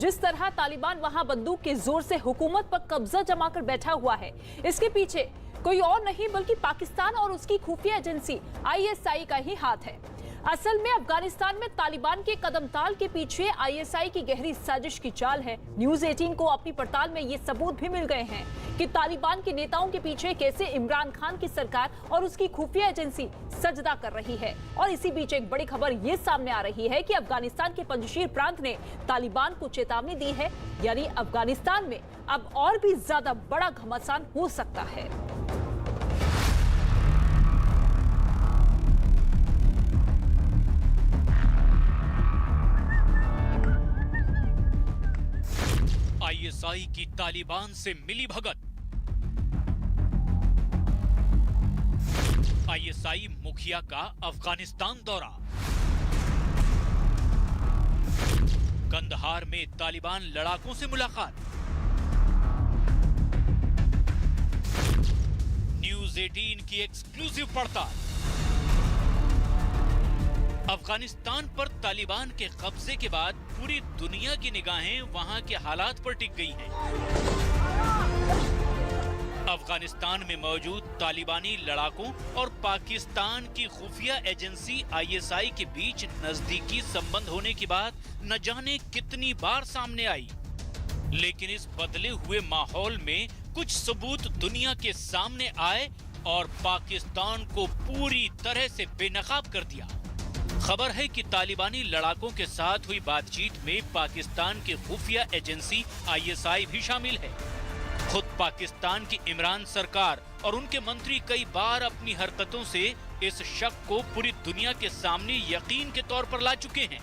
जिस तरह तालिबान वहां बंदूक के जोर से हुकूमत पर कब्जा जमाकर बैठा हुआ है, इसके पीछे कोई और नहीं बल्कि पाकिस्तान और उसकी खुफिया एजेंसी आईएसआई का ही हाथ है। असल में अफगानिस्तान में तालिबान के कदमताल के पीछे आईएसआई की गहरी साजिश की चाल है। न्यूज 18 को अपनी पड़ताल में ये सबूत भी मिल गए हैं कि तालिबान के नेताओं के पीछे कैसे इमरान खान की सरकार और उसकी खुफिया एजेंसी सजदा कर रही है। और इसी बीच एक बड़ी खबर ये सामने आ रही है कि अफगानिस्तान के पंजशीर प्रांत ने तालिबान को चेतावनी दी है, यानी अफगानिस्तान में अब और भी ज्यादा बड़ा घमासान हो सकता है। आईएसआई की तालिबान से मिली भगत। आईएसआई मुखिया का अफगानिस्तान दौरा। कंदहार में तालिबान लड़ाकों से मुलाकात। न्यूज 18 की एक्सक्लूसिव पड़ताल। अफगानिस्तान पर तालिबान के कब्जे के बाद पूरी दुनिया की निगाहें वहां के हालात पर टिक गई हैं। अफगानिस्तान में मौजूद तालिबानी लड़ाकों और पाकिस्तान की खुफिया एजेंसी आईएसआई के बीच नजदीकी संबंध होने की बात न जाने कितनी बार सामने आई, लेकिन इस बदले हुए माहौल में कुछ सबूत दुनिया के सामने आए और पाकिस्तान को पूरी तरह से बेनकाब कर दिया। खबर है कि तालिबानी लड़ाकों के साथ हुई बातचीत में पाकिस्तान की खुफिया एजेंसी आईएसआई भी शामिल है। खुद पाकिस्तान की इमरान सरकार और उनके मंत्री कई बार अपनी हरकतों से इस शक को पूरी दुनिया के सामने यकीन के तौर पर ला चुके हैं।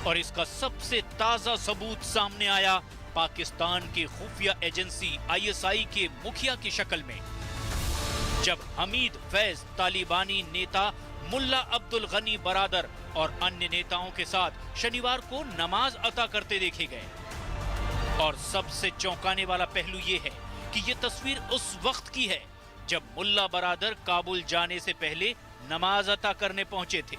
और इसका सबसे ताजा सबूत सामने आया पाकिस्तान की खुफिया एजेंसी आईएसआई के मुखिया की शक्ल में, जब हमीद फैज तालिबानी नेता मुल्ला अब्दुल गनी बरादर और अन्य नेताओं के साथ शनिवार को नमाज अता करते देखे गए। और सबसे चौंकाने वाला पहलू ये है कि ये तस्वीर उस वक्त की है जब मुल्ला बरादर काबुल जाने से पहले नमाज अता करने पहुंचे थे।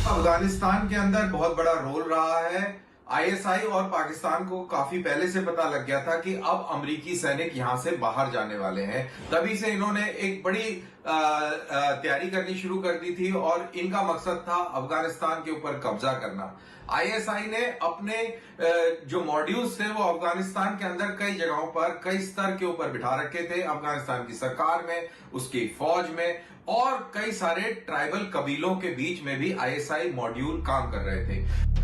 अफगानिस्तान के अंदर बहुत बड़ा रोल रहा है। आईएसआई और पाकिस्तान को काफी पहले से पता लग गया था कि अब अमेरिकी सैनिक यहां से बाहर जाने वाले हैं। तभी से इन्होंने एक बड़ी तैयारी करनी शुरू कर दी थी और इनका मकसद था अफगानिस्तान के ऊपर कब्जा करना। आईएसआई ने अपने जो मॉड्यूल्स थे वो अफगानिस्तान के अंदर कई जगहों पर कई स्तर के ऊपर बिठा रखे थे। अफगानिस्तान की सरकार में, उसकी फौज में और कई सारे ट्राइबल कबीलों के बीच में भी आईएसआई मॉड्यूल काम कर रहे थे।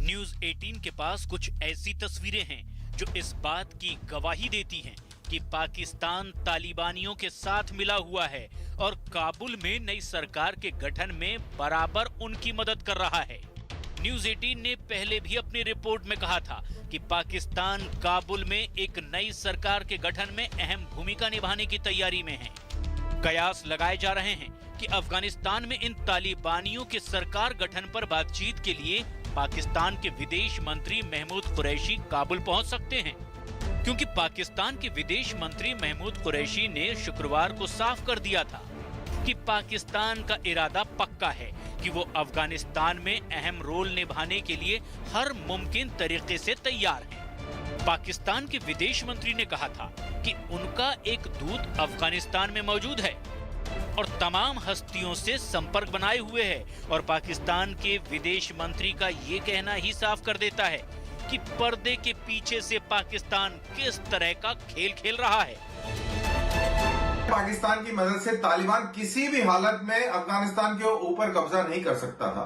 न्यूज 18 के पास कुछ ऐसी तस्वीरें हैं जो इस बात की गवाही देती हैं कि पाकिस्तान तालिबानियों के साथ मिला हुआ है और काबुल में नई सरकार के गठन में बराबर उनकी मदद कर रहा है। न्यूज 18 ने पहले भी अपनी रिपोर्ट में कहा था कि पाकिस्तान काबुल में एक नई सरकार के गठन में अहम भूमिका निभाने की तैयारी में है। कयास लगाए जा रहे हैं कि अफगानिस्तान में इन तालिबानियों के सरकार गठन पर बातचीत के लिए पाकिस्तान के विदेश मंत्री महमूद कुरैशी काबुल पहुंच सकते हैं, क्योंकि पाकिस्तान के विदेश मंत्री महमूद कुरैशी ने शुक्रवार को साफ कर दिया था कि पाकिस्तान का इरादा पक्का है कि वो अफगानिस्तान में अहम रोल निभाने के लिए हर मुमकिन तरीके से तैयार है। पाकिस्तान के विदेश मंत्री ने कहा था कि उनका एक दूत अफगानिस्तान में मौजूद है और तमाम हस्तियों से संपर्क बनाए हुए है। और पाकिस्तान के विदेश मंत्री का ये कहना ही साफ कर देता है कि पर्दे के पीछे से पाकिस्तान किस तरह का खेल खेल रहा है। पाकिस्तान की मदद से तालिबान किसी भी हालत में अफगानिस्तान के ऊपर कब्जा नहीं कर सकता था।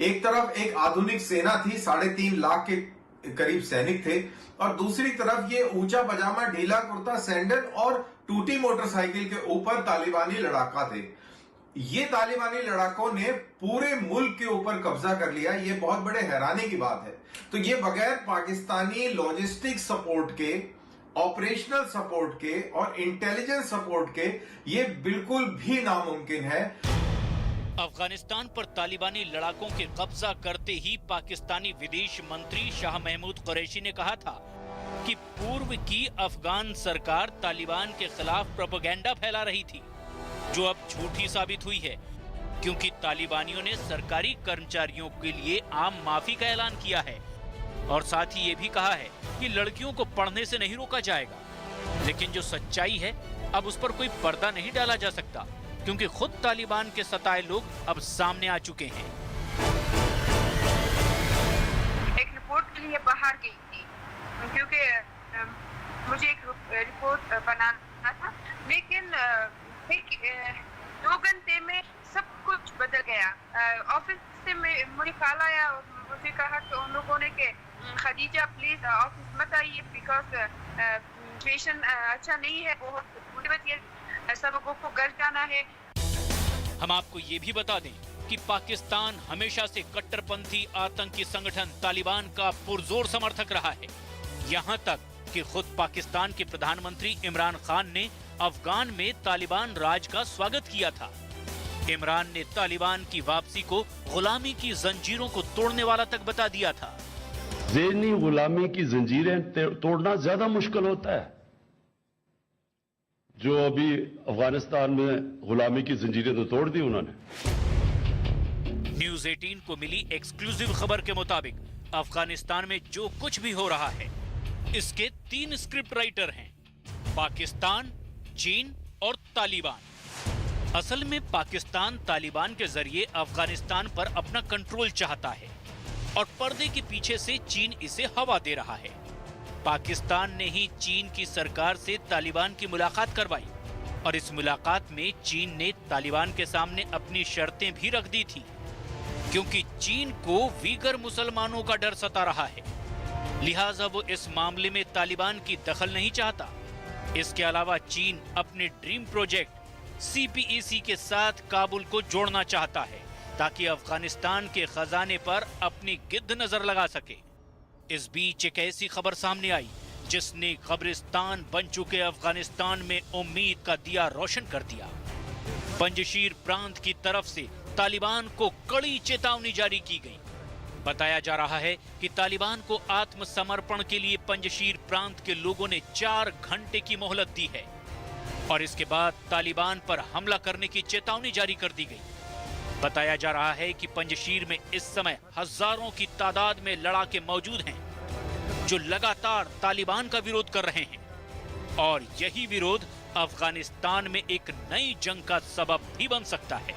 एक तरफ एक आधुनिक सेना थी, 3.5 लाख के करीब सैनिक थे, और दूसरी तरफ ये ऊंचा पजामा, ढीला कुर्ता, सैंडल और टूटी मोटरसाइकिल के ऊपर तालिबानी लड़ाका थे। ये तालिबानी लड़ाकों ने पूरे मुल्क के ऊपर कब्जा कर लिया। ये बहुत बड़े हैरानी की बात है। तो ये बगैर पाकिस्तानी लॉजिस्टिक सपोर्ट के, ऑपरेशनल सपोर्ट के और इंटेलिजेंस सपोर्ट के ये बिल्कुल भी नामुमकिन है। अफगानिस्तान पर तालिबानी लड़ाकों के कब्जा करते ही पाकिस्तानी विदेश मंत्री शाह महमूद कुरैशी ने कहा था कि पूर्व की अफगान सरकार तालिबान के खिलाफ प्रोपेगेंडा फैला रही थी, जो अब झूठी साबित हुई है, क्योंकि तालिबानियों ने सरकारी कर्मचारियों के लिए आम माफी का ऐलान किया है और साथ ही ये भी कहा है कि लड़कियों को पढ़ने से नहीं रोका जाएगा। लेकिन जो सच्चाई है, अब उस पर कोई पर्दा नहीं डाला जा सकता, क्योंकि खुद तालिबान के सताए लोग अब सामने आ चुके हैं। एक रिपोर्ट के लिए बाहर गई थी, क्योंकि मुझे एक रिपोर्ट बनाना था, लेकिन 2 घंटे में सब कुछ बदल गया। ऑफिस से मुझे कॉल आया और मुझे कहा कि उन लोगों ने कि खदीजा प्लीज ऑफिस मत आइए, बिकॉज सिचुएशन अच्छा नहीं है, बहुत सब लोगों को घर जाना है। हम आपको ये भी बता दें कि पाकिस्तान हमेशा से कट्टरपंथी आतंकी संगठन तालिबान का पुरजोर समर्थक रहा है। यहाँ तक कि खुद पाकिस्तान के प्रधानमंत्री इमरान खान ने अफगान में तालिबान राज का स्वागत किया था। इमरान ने तालिबान की वापसी को गुलामी की जंजीरों को तोड़ने वाला तक बता दिया था। ज़हनी गुलामी की जंजीरें तोड़ना ज्यादा मुश्किल होता है। जो अभी अफगानिस्तान में गुलामी की जंजीरें तो तोड़ दी उन्होंने। न्यूज़ 18 को मिली एक्सक्लूसिव खबर के मुताबिक अफगानिस्तान में जो कुछ भी हो रहा है, इसके 3 स्क्रिप्ट राइटर हैं, पाकिस्तान, चीन और तालिबान। असल में पाकिस्तान तालिबान के जरिए अफगानिस्तान पर अपना कंट्रोल चाहता है और पर्दे के पीछे से चीन इसे हवा दे रहा है। पाकिस्तान ने ही चीन की सरकार से तालिबान की मुलाकात करवाई और इस मुलाकात में चीन ने तालिबान के सामने अपनी शर्तें भी रख दी थी, क्योंकि चीन को वीगर मुसलमानों का डर सता रहा है, लिहाजा वो इस मामले में तालिबान की दखल नहीं चाहता। इसके अलावा चीन अपने ड्रीम प्रोजेक्ट CPEC के साथ काबुल को जोड़ना चाहता है, ताकि अफगानिस्तान के खजाने पर अपनी गिद्ध नजर लगा सके। इस बीच एक ऐसी खबर सामने आई जिसने कब्रिस्तान बन चुके अफगानिस्तान में उम्मीद का दिया रोशन कर दिया। पंजशीर प्रांत की तरफ से तालिबान को कड़ी चेतावनी जारी की गई। बताया जा रहा है कि तालिबान को आत्मसमर्पण के लिए पंजशीर प्रांत के लोगों ने 4 घंटे की मोहलत दी है और इसके बाद तालिबान पर हमला करने की चेतावनी जारी कर दी गई। बताया जा रहा है कि पंजशीर में इस समय हजारों की तादाद में लड़ाके मौजूद हैं, जो लगातार तालिबान का विरोध कर रहे हैं और यही विरोध अफगानिस्तान में एक नई जंग का सबब भी बन सकता है।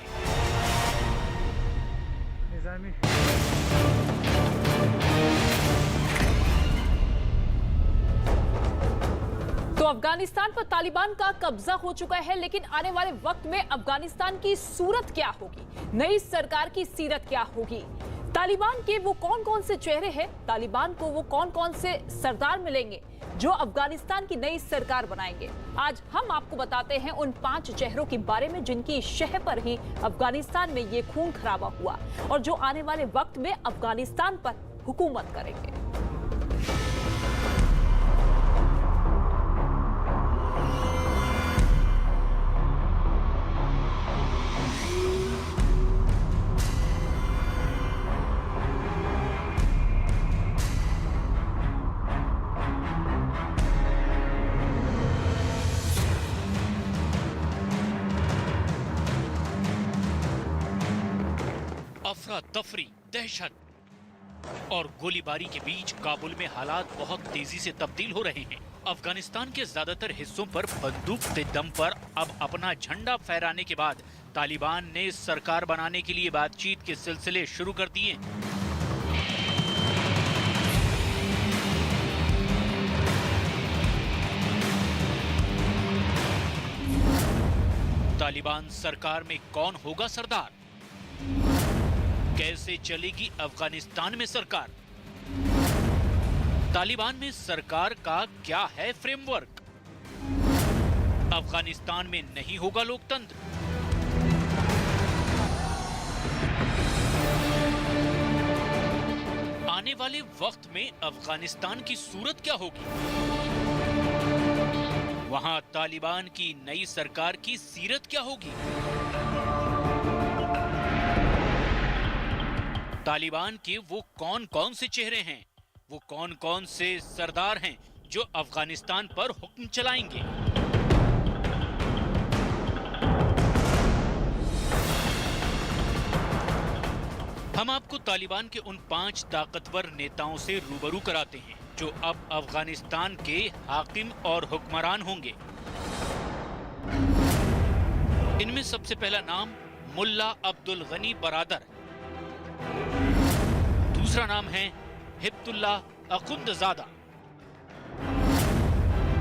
तो अफगानिस्तान पर तालिबान का कब्जा हो चुका है, लेकिन आने वाले वक्त में अफगानिस्तान की सूरत क्या होगी, नई सरकार की सीरत क्या होगी, तालिबान के वो कौन कौन से चेहरे हैं, तालिबान को वो कौन कौन से सरदार मिलेंगे जो अफगानिस्तान की नई सरकार बनाएंगे, आज हम आपको बताते हैं उन 5 चेहरों के बारे में जिनकी शह पर ही अफगानिस्तान में ये खून खराबा हुआ और जो आने वाले वक्त में अफगानिस्तान पर हुकूमत करेंगे। अफरा तफरी, दहशत और गोलीबारी के बीच काबुल में हालात बहुत तेजी से तब्दील हो रहे हैं। अफगानिस्तान के ज्यादातर हिस्सों पर बंदूक के दम पर अब अपना झंडा फहराने के बाद तालिबान ने सरकार बनाने के लिए बातचीत के सिलसिले शुरू कर दिए। तालिबान सरकार में कौन होगा सरदार? कैसे चलेगी अफगानिस्तान में सरकार? तालिबान में सरकार का क्या है फ्रेमवर्क? अफगानिस्तान में नहीं होगा लोकतंत्र? आने वाले वक्त में अफगानिस्तान की सूरत क्या होगी? वहां तालिबान की नई सरकार की सीरत क्या होगी? तालिबान के वो कौन कौन से चेहरे हैं, वो कौन कौन से सरदार हैं जो अफगानिस्तान पर हुक्म चलाएंगे? हम आपको तालिबान के उन 5 ताकतवर नेताओं से रूबरू कराते हैं जो अब अफगानिस्तान के हाकिम और हुक्मरान होंगे। इनमें सबसे पहला नाम मुल्ला अब्दुल गनी बरादर, दूसरा नाम है हिब्तुल्लाह अखुंदजादा,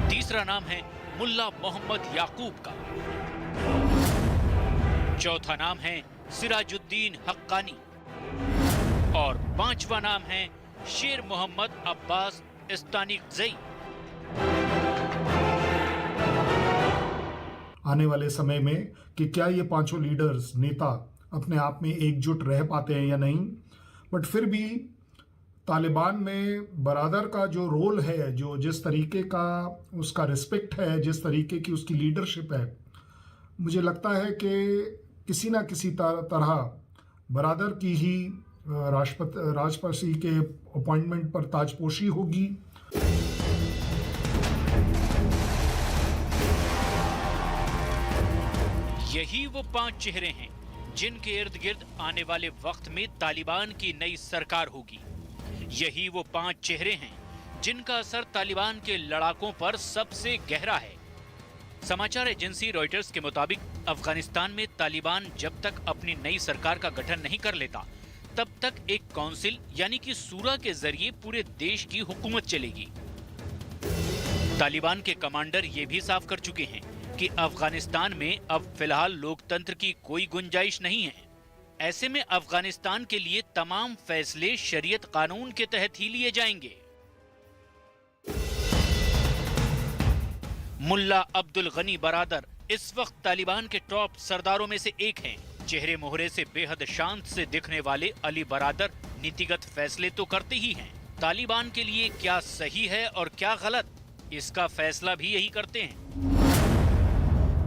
तीसरा नाम है मुल्ला मोहम्मद याकूब का, चौथा नाम है सिराजुद्दीन हक्कानी और पांचवा नाम है शेर मोहम्मद अब्बास इस्तानिकज़ई। आने वाले समय में कि क्या ये पांचों लीडर्स नेता अपने आप में एकजुट रह पाते हैं या नहीं, बट फिर भी तालिबान में बरादर का जो रोल है, जो जिस तरीके का उसका रिस्पेक्ट है, जिस तरीके की उसकी लीडरशिप है, मुझे लगता है कि किसी ना किसी तरह बरादर की ही राष्ट्रपति के अपॉइंटमेंट पर ताजपोशी होगी। यही वो 5 चेहरे हैं जिनके इर्द गिर्द आने वाले वक्त में तालिबान की नई सरकार होगी। यही वो 5 चेहरे हैं जिनका असर तालिबान के लड़ाकों पर सबसे गहरा है। समाचार एजेंसी रॉयटर्स के मुताबिक अफगानिस्तान में तालिबान जब तक अपनी नई सरकार का गठन नहीं कर लेता, तब तक एक काउंसिल यानी कि सूरा के जरिए पूरे देश की हुकूमत चलेगी। तालिबान के कमांडर ये भी साफ कर चुके हैं कि अफगानिस्तान में अब फिलहाल लोकतंत्र की कोई गुंजाइश नहीं है। ऐसे में अफगानिस्तान के लिए तमाम फैसले शरीयत कानून के तहत ही लिए जाएंगे। मुल्ला अब्दुल गनी बरादर इस वक्त तालिबान के टॉप सरदारों में से एक हैं। चेहरे मोहरे से बेहद शांत से दिखने वाले अली बरादर नीतिगत फैसले तो करते ही हैं। तालिबान के लिए क्या सही है और क्या गलत, इसका फैसला भी यही करते हैं।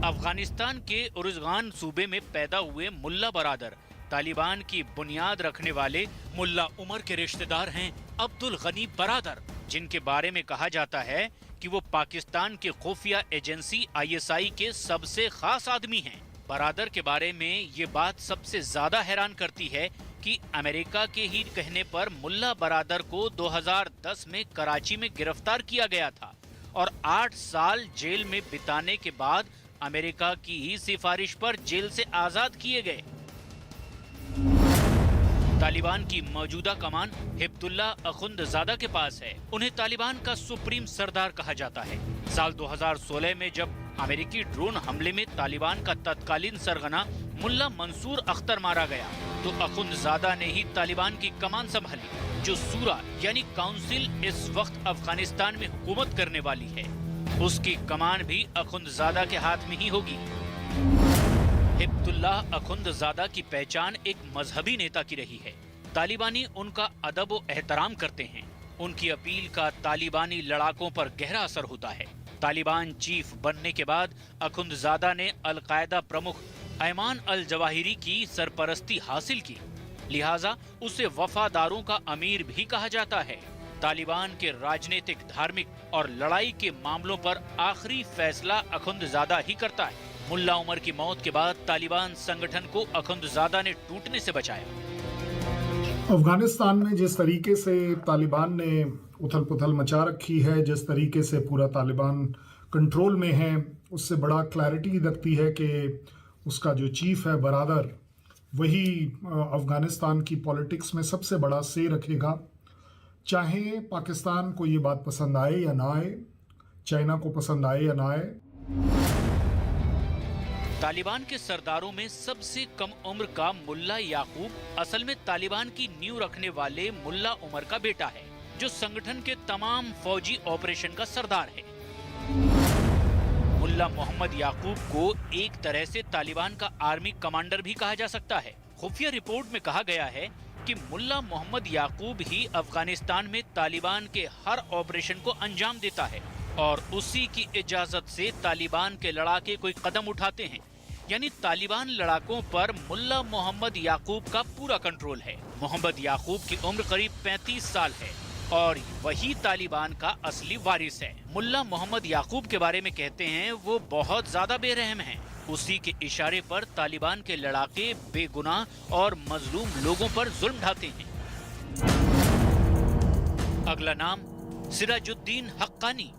अफगानिस्तान के उरुज़गान सूबे में पैदा हुए मुल्ला बरादर तालिबान की बुनियाद रखने वाले मुल्ला उमर के रिश्तेदार हैं अब्दुल गनी बरादर, जिनके बारे में कहा जाता है कि वो पाकिस्तान के खुफिया एजेंसी ISI के सबसे खास आदमी हैं। बरादर के बारे में ये बात सबसे ज्यादा हैरान करती है कि अमेरिका के ही कहने पर मुल्ला बरादर को 2010 में कराची में गिरफ्तार किया गया था और 8 साल जेल में बिताने के बाद अमेरिका की ही सिफारिश पर जेल से आजाद किए गए। तालिबान की मौजूदा कमान हिब्तुल्लाह अखुंदजादा के पास है। उन्हें तालिबान का सुप्रीम सरदार कहा जाता है। साल 2016 में जब अमेरिकी ड्रोन हमले में तालिबान का तत्कालीन सरगना मुल्ला मंसूर अख्तर मारा गया, तो अखुंदजादा ने ही तालिबान की कमान संभाली। जो सूरा यानी काउंसिल इस वक्त अफगानिस्तान में हुकूमत करने वाली है, उसकी कमान भी अखुंदजादा के हाथ में ही होगी। हिब्तुल्लाह अखुंदजादा की पहचान एक मजहबी नेता की रही है। तालिबानी उनका अदब व एहतराम करते हैं। उनकी अपील का तालिबानी लड़ाकों पर गहरा असर होता है। तालिबान चीफ बनने के बाद अखुंदजादा ने अल-कायदा प्रमुख ऐमान अल-जवाहिरी की सरपरस्ती हासिल की, लिहाजा उसे वफादारों का अमीर भी कहा जाता है। तालिबान के राजनीतिक, धार्मिक और लड़ाई के मामलों पर आखिरी फैसला अखुंदजादा ही करता है। मुल्ला उमर की मौत के बाद तालिबान संगठन को अखुंदजादा ने टूटने से बचाया। अफगानिस्तान में जिस तरीके से तालिबान ने उथल पुथल मचा रखी है, जिस तरीके से पूरा तालिबान कंट्रोल में है, उससे बड़ा क्लैरिटी लगती है कि उसका जो चीफ है बरादर, वही अफगानिस्तान की पॉलिटिक्स में सबसे बड़ा से रखेगा। चाहे पाकिस्तान को ये बात पसंद आए या ना आए, चाइना को पसंद आए या ना आए। तालिबान के सरदारों में सबसे कम उम्र का मुल्ला याकूब असल में तालिबान की नींव रखने वाले मुल्ला उमर का बेटा है, जो संगठन के तमाम फौजी ऑपरेशन का सरदार है। मुल्ला मोहम्मद याकूब को एक तरह से तालिबान का आर्मी कमांडर भी कहा जा सकता है। खुफिया रिपोर्ट में कहा गया है कि मुल्ला मोहम्मद याकूब ही अफगानिस्तान में तालिबान के हर ऑपरेशन को अंजाम देता है और उसी की इजाजत से तालिबान के लड़ाके कोई कदम उठाते हैं। यानी तालिबान लड़ाकों पर मुल्ला मोहम्मद याकूब का पूरा कंट्रोल है। मोहम्मद याकूब की उम्र करीब 35 साल है और वही तालिबान का असली वारिस है। मुल्ला मोहम्मद याकूब के बारे में कहते हैं वो बहुत ज्यादा बेरहम हैं। उसी के इशारे पर तालिबान के लड़ाके बेगुनाह और मजलूम लोगों पर जुल्म ढाते हैं। अगला नाम सिराजुद्दीन हक्कानी।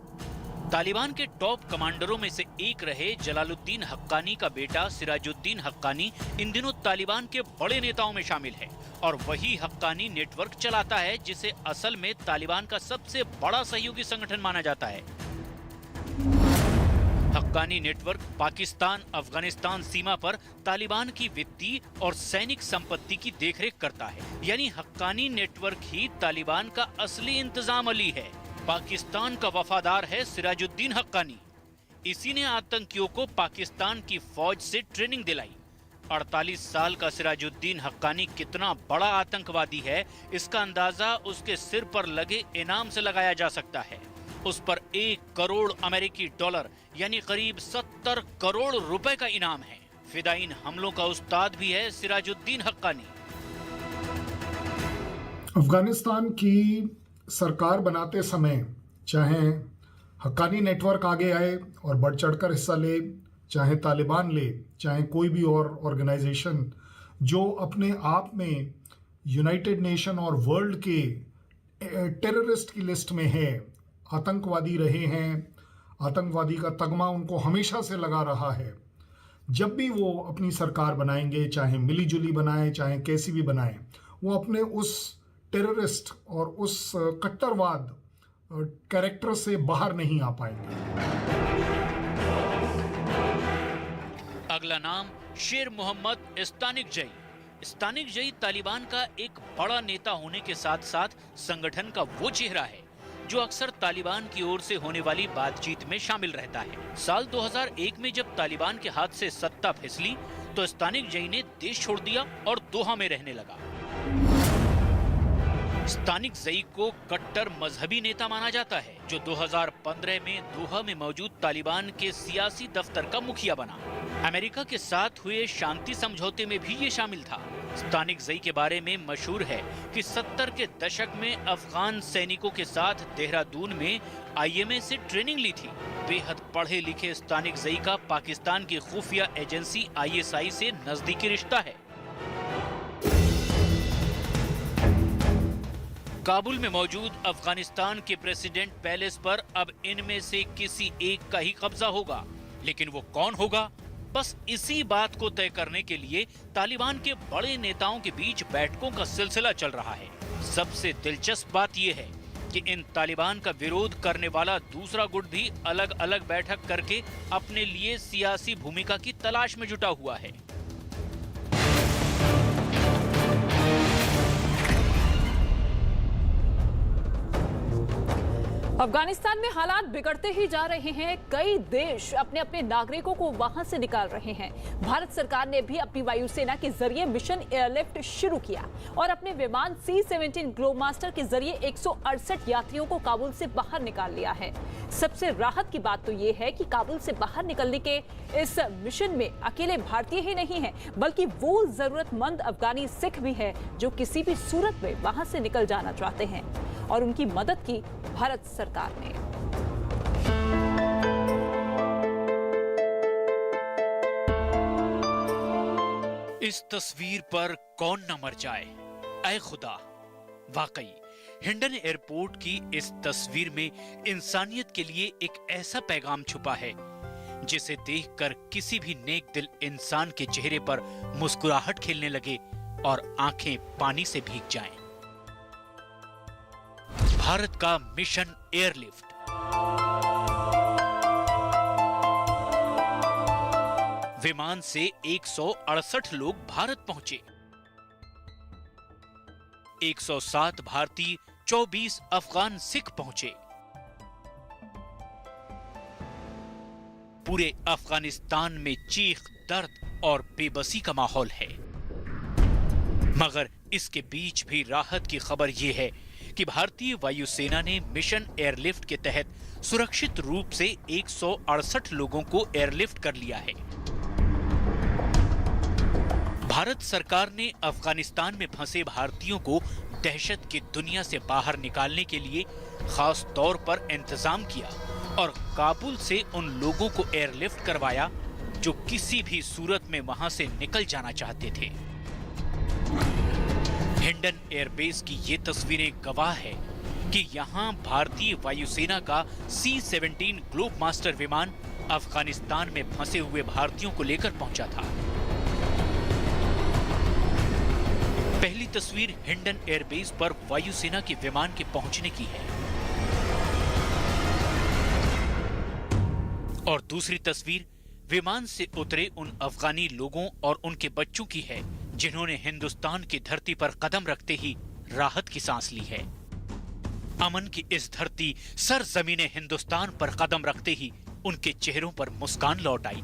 तालिबान के टॉप कमांडरों में से एक रहे जलालुद्दीन हक्कानी का बेटा सिराजुद्दीन हक्कानी इन दिनों तालिबान के बड़े नेताओं में शामिल है और वही हक्कानी नेटवर्क चलाता है जिसे असल में तालिबान का सबसे बड़ा सहयोगी संगठन माना जाता है। हक्कानी नेटवर्क पाकिस्तान अफगानिस्तान सीमा पर तालिबान की वित्तीय और सैनिक संपत्ति की देखरेख करता है, यानी हक्कानी नेटवर्क ही तालिबान का असली इंतजाम अली है। पाकिस्तान का वफादार है सिराजुद्दीन हक्कानी। इसी ने आतंकियों को पाकिस्तान की फौज से ट्रेनिंग दिलाई। 48 साल का सिराजुद्दीन हक्कानी कितना बड़ा आतंकवादी है, इसका अंदाजा उसके सिर पर लगे इनाम से लगाया जा सकता है। उस पर 1 करोड़ अमेरिकी डॉलर यानी करीब 70 करोड़ रुपए का इनाम है। फिदाइन हमलों का उस्ताद भी है सिराजुद्दीन हक्कानी। अफगानिस्तान की सरकार बनाते समय चाहे हक्कानी नेटवर्क आगे आए और बढ़ चढ़कर हिस्सा ले, चाहे तालिबान ले, चाहे कोई भी और ऑर्गेनाइजेशन जो अपने आप में यूनाइटेड नेशन और वर्ल्ड के टेररिस्ट की लिस्ट में है, आतंकवादी रहे हैं, आतंकवादी का तगमा उनको हमेशा से लगा रहा है। जब भी वो अपनी सरकार बनाएंगे, चाहे मिली जुली बनाए, चाहे कैसी भी बनाए, वो अपने उस टेररिस्ट और उस कट्टरवाद कैरेक्टर से बाहर नहीं आ पाएंगे। अगला नाम शेर मोहम्मद इस्तानिकजई। इस्तानिकजई तालिबान का एक बड़ा नेता होने के साथ साथ संगठन का वो चेहरा है जो अक्सर तालिबान की ओर से होने वाली बातचीत में शामिल रहता है। साल 2001 में जब तालिबान के हाथ से सत्ता फिसली तो इस्तानिकजई ने देश छोड़ दिया और दोहा में रहने लगा। इस्तानिकजई को कट्टर मजहबी नेता माना जाता है जो 2015 में दोहा में मौजूद तालिबान के सियासी दफ्तर का मुखिया बना। अमेरिका के साथ हुए शांति समझौते में भी ये शामिल था। इस्तानिकजई के बारे में मशहूर है कि 70 के दशक में अफगान सैनिकों के साथ देहरादून में IMA से ट्रेनिंग ली थी। बेहद पढ़े लिखे इस्तानिकजई का पाकिस्तान की खुफिया एजेंसी ISI से नजदीकी रिश्ता है। काबुल में मौजूद अफगानिस्तान के प्रेसिडेंट पैलेस पर अब इनमें से किसी एक का ही कब्जा होगा, लेकिन वो कौन होगा, बस इसी बात को तय करने के लिए तालिबान के बड़े नेताओं के बीच बैठकों का सिलसिला चल रहा है। सबसे दिलचस्प बात यह है कि इन तालिबान का विरोध करने वाला दूसरा गुट भी अलग अलग बैठक करके अपने लिए सियासी भूमिका की तलाश में जुटा हुआ है। अफगानिस्तान में हालात बिगड़ते ही जा रहे हैं। कई देश अपने अपने नागरिकों को वहां से निकाल रहे हैं। भारत सरकार ने भी अपनी वायुसेना के जरिए मिशन एयरलिफ्ट शुरू किया और अपने विमान C-17 ग्लोबमास्टर के जरिए 168 यात्रियों को काबुल से बाहर निकाल लिया है। सबसे राहत की बात तो ये है कि काबुल से बाहर निकलने के इस मिशन में अकेले भारतीय ही नहीं है, बल्कि वो जरूरतमंद अफगानी सिख भी है जो किसी भी सूरत में वहां से निकल जाना चाहते हैं, और उनकी मदद की भारत सरकार ने। इस तस्वीर पर कौन न मर जाए, ऐ खुदा। वाकई हिंडन एयरपोर्ट की इस तस्वीर में इंसानियत के लिए एक ऐसा पैगाम छुपा है जिसे देखकर किसी भी नेक दिल इंसान के चेहरे पर मुस्कुराहट खेलने लगे और आंखें पानी से भीग जाएं। भारत का मिशन एयरलिफ्ट। विमान से 168 लोग भारत पहुंचे। 107 भारतीय, 24 अफगान सिख पहुंचे। पूरे अफगानिस्तान में चीख, दर्द और बेबसी का माहौल है, मगर इसके बीच भी राहत की खबर यह है कि भारतीय वायुसेना ने मिशन एयरलिफ्ट के तहत सुरक्षित रूप से 168 लोगों को एयरलिफ्ट कर लिया है। भारत सरकार ने अफगानिस्तान में फंसे भारतीयों को दहशत की दुनिया से बाहर निकालने के लिए खास तौर पर इंतजाम किया और काबुल से उन लोगों को एयरलिफ्ट करवाया जो किसी भी सूरत में वहां से निकल जाना चाहते थे। हिंडन एयरबेस की ये तस्वीरें गवाह है कि यहां भारतीय वायुसेना का C-17 ग्लोब मास्टर विमान अफगानिस्तान में फंसे हुए भारतीयों को लेकर पहुंचा था। पहली तस्वीर हिंडन एयरबेस पर वायुसेना के विमान के पहुंचने की है और दूसरी तस्वीर विमान से उतरे उन अफगानी लोगों और उनके बच्चों की है जिन्होंने हिंदुस्तान की धरती पर कदम रखते ही राहत की सांस ली है। अमन की इस धरती सरजमीने हिंदुस्तान पर कदम रखते ही उनके चेहरों पर मुस्कान लौट आई।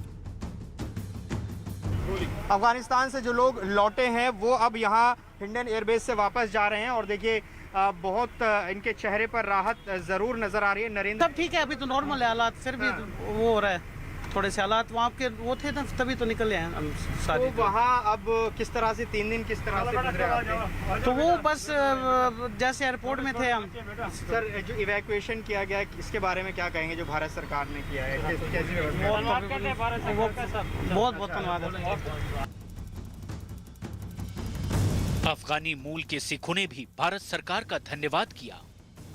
अफगानिस्तान से जो लोग लौटे हैं वो अब यहाँ हिंडन एयरबेस से वापस जा रहे हैं और देखिए बहुत इनके चेहरे पर राहत जरूर नजर आ रही है। नरेंद्र, सब ठीक है, अभी तो नॉर्मल है हालात, फिर भी वो हो रहा है, थोड़े से हालात वहाँ के वो थे ना, तभी तो निकले हैं हम सारे। तो वहाँ अब किस तरह से 3 दिन किस तरह से गुजरे आपने? तो वो बस जैसे एयरपोर्ट में थे हम। सर, जो इवैक्यूएशन किया गया इसके बारे में क्या कहेंगे, जो भारत सरकार ने किया है? कैसी व्यवस्था? बहुत बहुत धन्यवाद। अफगानी मूल के सिखों ने भी भारत सरकार का धन्यवाद किया।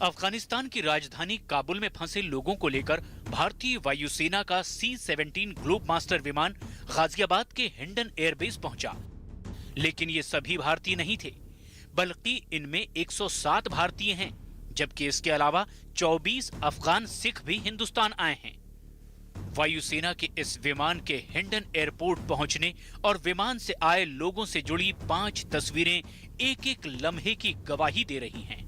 अफगानिस्तान की राजधानी काबुल में फंसे लोगों को लेकर भारतीय वायुसेना का C-17 ग्लोब मास्टर विमान गाजियाबाद के हिंडन एयरबेस पहुंचा। लेकिन ये सभी भारतीय नहीं थे, बल्कि इनमें 107 भारतीय हैं, जबकि इसके अलावा 24 अफगान सिख भी हिंदुस्तान आए हैं। वायुसेना के इस विमान के हिंडन एयरपोर्ट पहुंचने और विमान से आए लोगों से जुड़ी 5 तस्वीरें एक एक लम्हे की गवाही दे रही हैं।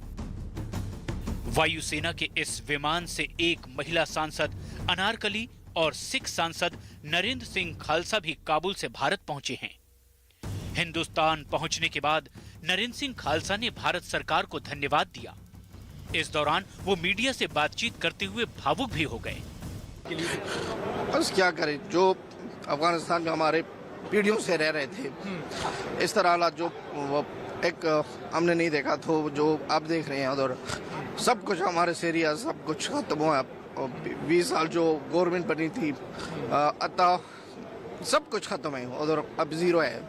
वायुसेना के इस विमान से एक महिला सांसद अनारकली और सिख सांसद नरेंद्र सिंह खालसा भी काबुल से भारत पहुंचे हैं। हिंदुस्तान पहुंचने के बाद नरेंद्र सिंह खालसा ने भारत सरकार को धन्यवाद दिया। इस दौरान वो मीडिया से बातचीत करते हुए भावुक भी हो गए। बस क्या करें, जो अफगानिस्तान में हमारे पीढ़ियों से रह रहे थे, इस तरह हालात जो एक हमने नहीं देखा, तो जो आप देख रहे हैं उधर सब कुछ हमारे एरिया सब कुछ खत्म हुआ। 20 साल जो गवर्नमेंट बनी थी, अतः सब कुछ खत्म है उधर, अब जीरो है।